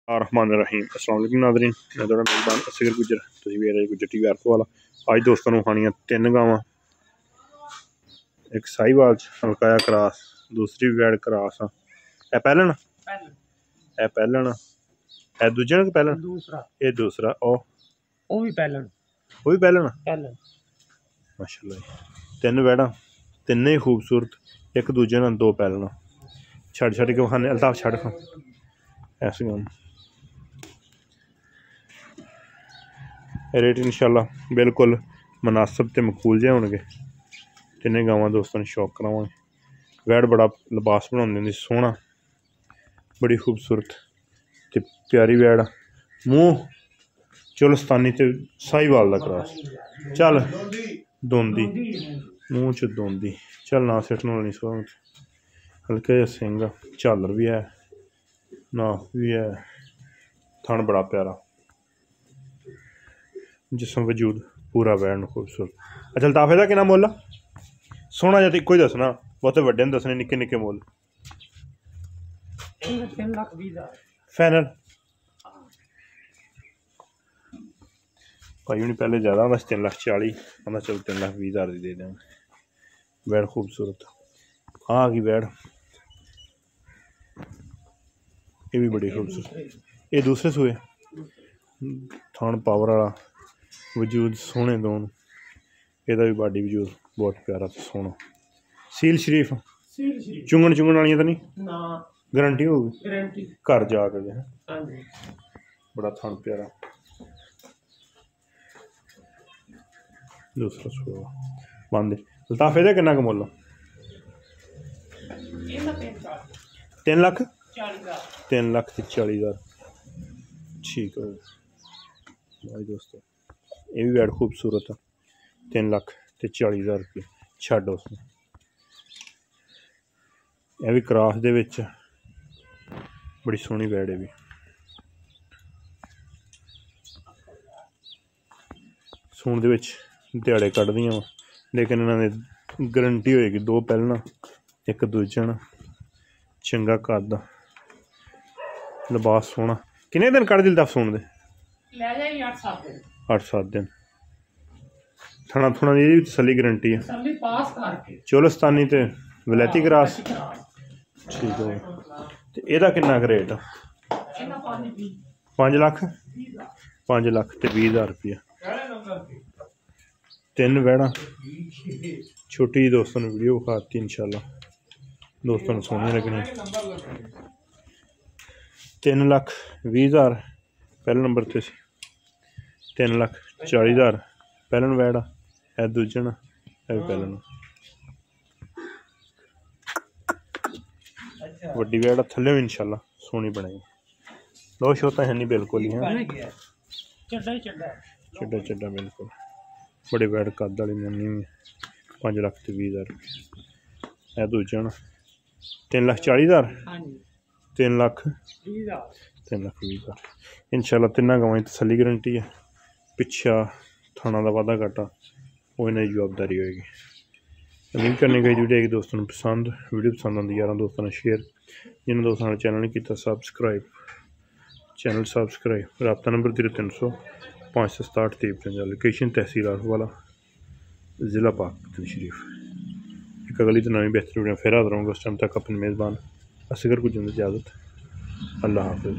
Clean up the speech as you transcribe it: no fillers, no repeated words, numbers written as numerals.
रहमान रहीम अस्सलाम वालेकुम नाज़रीन, मैं थोड़ा मेज़बान असगर गुजर तुसीं वेख रहे गुजर टीवी अर्फ वाला। अज दोस्तों नूं खानियां 3 गावां, एक साहिवाल हल्काया क्रॉस, दूसरी वैड क्रॉस। ए पैहलन ए पैहलन ए दूजे ने पैहलन ये दूसरा ओ भी पैहलन माशाल्लाह। 3 वैडां, तिन्ने ही खूबसूरत, एक दूजे नाल 2 पैहलन। छड़ के खाने अल्ताफ छड़ खा ऐसे गम रेट इंशाल्लाह बिल्कुल मुनासिब ते मकबूल जे होणगे। तिन्ने गावां दोस्तों ने शौक करावांगे। वैड़ बड़ा लिबास बनाउंदी हुंदी, सोहना, बड़ी खूबसूरत ते प्यारी वैड़। मूँह चोलस्तानी ते साहिवाल दा क्रॉस। चल दोंदी मूँह च दोंदी, चल ना सिट्टने वाली सोहनी, हल्के जे सिंग, झालर भी है, नाफ भी है, थन बड़ा प्यारा, जिसम वजूद पूरा वैड़ खूबसूरत। अच्छा अल्ताफ दा किन्ना मुल्ल? सोहना जिहा इक्को ही दसना, बहुते वड्डे नहीं दसने, निक्के निक्के मुल्ल। फाइनल भाई हूँ पहले ज़्यादा होंदा 3,40,000 कहना, चलो 3,20,000 की दे देंगे। वैड़ खूबसूरत आ गई वैड़, ये भी बड़ी खूबसूरत। ये दूसरे सूए, थान पावर वाला, वजूद सोहने दोनों, एदा भी बॉडी वजूद बहुत प्यारा तो सोहना। सील शरीफ चुंगन वाली तो नहीं, गारंटी होगी घर जाके बड़ा थान प्यारा। दूसरा सूआ बंद। अल्ताफ दा किन्ना मुल्ल? 3 लाख 3,40,000 ठीक है भाई दोस्तों। ये भी वैड खूबसूरत है, 3,40,000 रुपये छड़ उसमें। यह भी क्रॉस दे विच बड़ी सोहनी वैड है भी। सूण दे विच ध्याड़े कड्ढदियां वा, लेकिन इन्हां गारंटी होएगी 2 पैहलना, एक दूजन, चंगा कद, लिबास सोहना। किन्ने दिन कढ़ दिल सूण दे? 8-7 दिन। थना थुना दी तसल्ली गारंटी है। चोलस्तानी ते वलैती क्रॉस ठीक है। ते एदा किन्ना रेट? 5 लाख 5,20,000 रुपया। 3 वैड़ा छोटी जी दोस्तों ने वीडियो विखाती, इंशाल्लाह दोस्तों ने सोहनी लगनी। 3,20,000 पहले नंबर ते, 3,40,000 पहलन वैड़ा, है दूजन, है पहलन। वड्डी वैड़ा थल्ले भी इंशाल्लाह सोहनी बनाई। लो शोता है नहीं बिल्कुल ही है, चड्डा बिल्कुल बड़ी वैड़ कद वाली मुन्नी भी। 5,20,000 रुपये। है दूजन 3,40,000 3,20,000 इंशाल्लाह। 3 गवां तसल्ली गारंटी है। पिछा थाना का वाधा घाटा वो इन्हें जवाबदारी होएगी। उम्मीद करने गई वीडियो दोस्तों ने पसंद, वीडियो पसंद आती यार दोस्तों ने शेयर, जिन्होंने दोस्तों ने चैनल नहीं किया सब्सक्राइब, चैनल सब्सक्राइब। रबता नंबर 0300 567 53, लोकेशन तहसील अर्फ वाला, ज़िला पाक शरीफ। एक अगली तो नवी बेहतर वीडियो फिर हाजिर रहूँगा। उस टाइम तक अपने मेज़बान असगर को इजाज़त। अल्लाह हाफ़िज़।